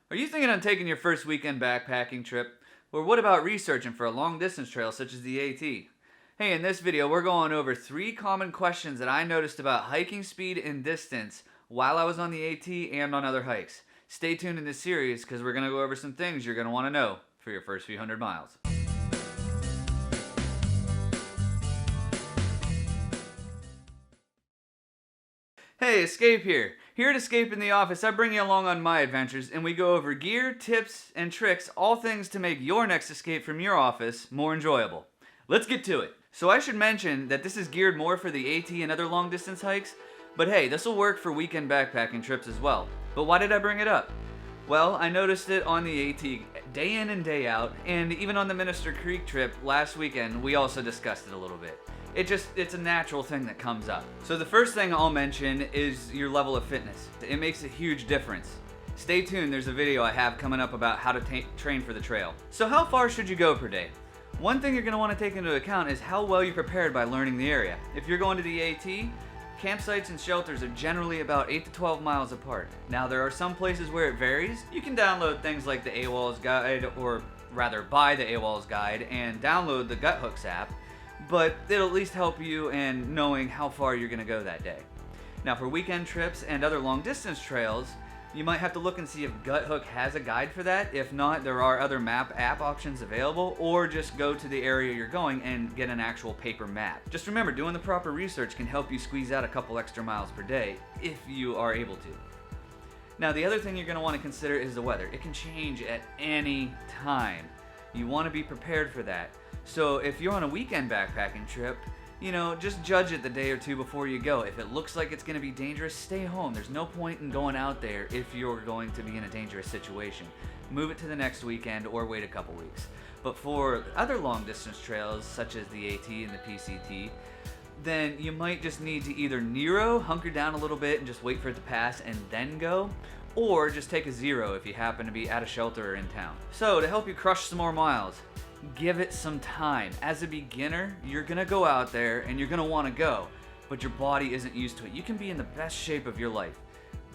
Are you thinking on taking your first weekend backpacking trip? Or what about researching for a long distance trail such as the AT? Hey, in this video, we're going over 3 common questions that I noticed about hiking speed and distance while I was on the AT and on other hikes. Stay tuned in this series because we're going to go over some things you're going to want to know for your first few hundred miles. Hey, Escape here. Here at Escape in the Office, I bring you along on my adventures and we go over gear, tips, and tricks, all things to make your next escape from your office more enjoyable. Let's get to it. So I should mention that this is geared more for the AT and other long distance hikes, but hey, this will work for weekend backpacking trips as well. But why did I bring it up? Well, I noticed it on the AT day in and day out, and even on the Minister Creek trip last weekend, we also discussed it a little bit. It's a natural thing that comes up. So the first thing I'll mention is your level of fitness. It makes a huge difference. Stay tuned, there's a video I have coming up about how to train for the trail. So how far should you go per day? One thing you're going to want to take into account is how well you're prepared by learning the area. If you're going to the AT, campsites and shelters are generally about 8 to 12 miles apart. Now there are some places where it varies. You can download things like the AWOL's guide, or rather buy the AWOL's guide and download the Guthooks app, but it'll at least help you in knowing how far you're going to go that day. Now for weekend trips and other long distance trails, you might have to look and see if Guthook has a guide for that. If not, there are other map app options available, or just go to the area you're going and get an actual paper map. Just remember, doing the proper research can help you squeeze out a couple extra miles per day if you are able to. Now the other thing you're going to want to consider is the weather. It can change at any time. You want to be prepared for that. So if you're on a weekend backpacking trip, just judge it the day or two before you go. If it looks like it's going to be dangerous, stay home. There's no point in going out there if you're going to be in a dangerous situation. Move it to the next weekend or wait a couple weeks. But for other long distance trails, such as the AT and the PCT, then you might just need to either Nero, hunker down a little bit and just wait for it to pass and then go, or just take a zero if you happen to be at a shelter or in town. So to help you crush some more miles, give it some time. As a beginner, you're gonna go out there and you're gonna wanna go, but your body isn't used to it. You can be in the best shape of your life,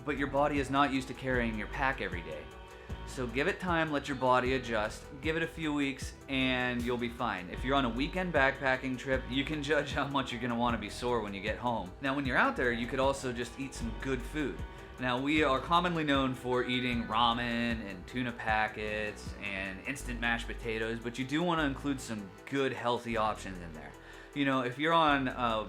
but your body is not used to carrying your pack every day. So give it time, let your body adjust, give it a few weeks, and you'll be fine. If you're on a weekend backpacking trip, you can judge how much you're gonna wanna be sore when you get home. Now when you're out there, you could also just eat some good food. Now we are commonly known for eating ramen and tuna packets and instant mashed potatoes, but you do want to include some good healthy options in there. If you're on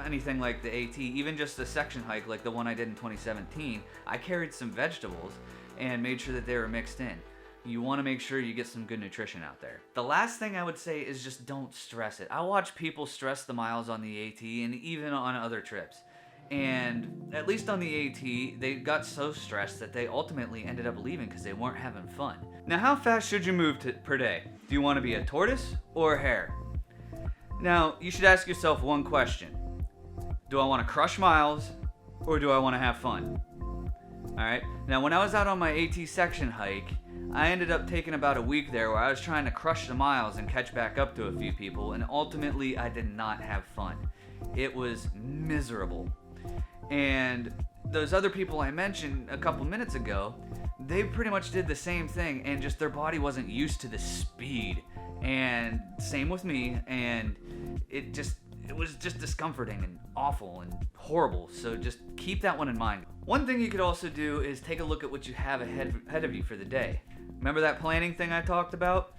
anything like the AT, even just a section hike like the one I did in 2017, I carried some vegetables and made sure that they were mixed in. You want to make sure you get some good nutrition out there. The last thing I would say is just don't stress it. I watch people stress the miles on the AT and even on other trips. And at least on the AT, they got so stressed that they ultimately ended up leaving because they weren't having fun. Now, how fast should you move per day? Do you want to be a tortoise or a hare? Now, you should ask yourself one question. Do I want to crush miles or do I want to have fun? Alright, now when I was out on my AT section hike, I ended up taking about a week there where I was trying to crush the miles and catch back up to a few people, and ultimately I did not have fun. It was miserable. And those other people I mentioned a couple minutes ago, they pretty much did the same thing, and just their body wasn't used to the speed. And same with me, and it was just discomforting and awful and horrible. So just keep that one in mind. One thing you could also do is take a look at what you have ahead of you for the day. Remember that planning thing I talked about?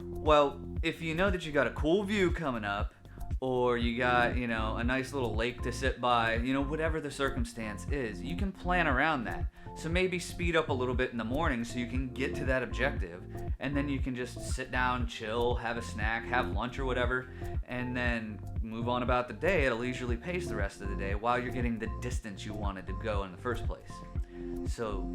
Well, if you know that you got a cool view coming up, or you got, a nice little lake to sit by, whatever the circumstance is, you can plan around that. So maybe speed up a little bit in the morning so you can get to that objective, and then you can just sit down, chill, have a snack, have lunch or whatever, and then move on about the day at a leisurely pace the rest of the day while you're getting the distance you wanted to go in the first place. So,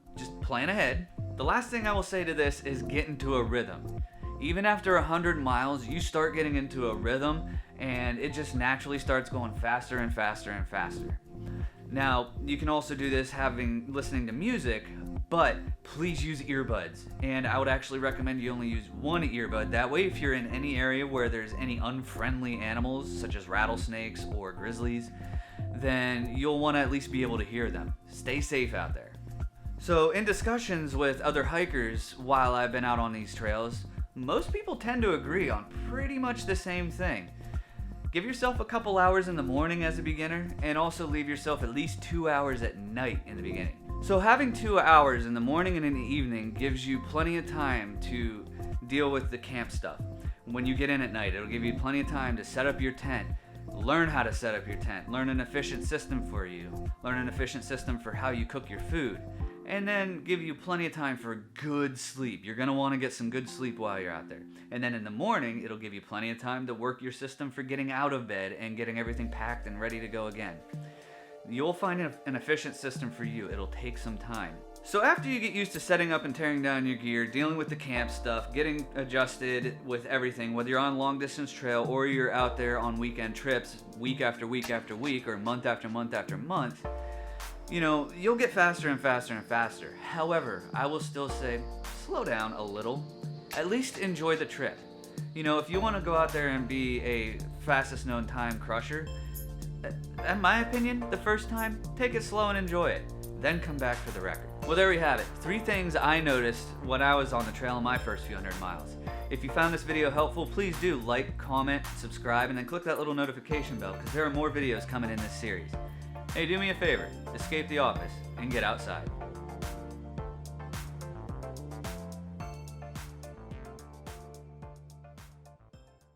just plan ahead. The last thing I will say to this is get into a rhythm. Even after 100 miles, you start getting into a rhythm, and it just naturally starts going faster and faster and faster. Now, you can also do this listening to music, but please use earbuds. And I would actually recommend you only use one earbud. That way, if you're in any area where there's any unfriendly animals, such as rattlesnakes or grizzlies, then you'll want to at least be able to hear them. Stay safe out there. So, in discussions with other hikers while I've been out on these trails, most people tend to agree on pretty much the same thing. Give yourself a couple hours in the morning as a beginner, and also leave yourself at least 2 hours at night in the beginning. So having 2 hours in the morning and in the evening gives you plenty of time to deal with the camp stuff. When you get in at night, it'll give you plenty of time to set up your tent, learn how to set up your tent, learn an efficient system for you, learn an efficient system for how you cook your food, and then give you plenty of time for good sleep. You're going to want to get some good sleep while you're out there. And then in the morning, it'll give you plenty of time to work your system for getting out of bed and getting everything packed and ready to go again. You'll find an efficient system for you. It'll take some time. So after you get used to setting up and tearing down your gear, dealing with the camp stuff, getting adjusted with everything, whether you're on long distance trail or you're out there on weekend trips, week after week after week, or month after month after month, you'll get faster and faster and faster. However, I will still say, slow down a little. At least enjoy the trip. If you want to go out there and be a fastest known time crusher, in my opinion, the first time, take it slow and enjoy it. Then come back for the record. Well, there we have it. 3 things I noticed when I was on the trail in my first few hundred miles. If you found this video helpful, please do like, comment, subscribe, and then click that little notification bell because there are more videos coming in this series. Hey, do me a favor, escape the office and get outside.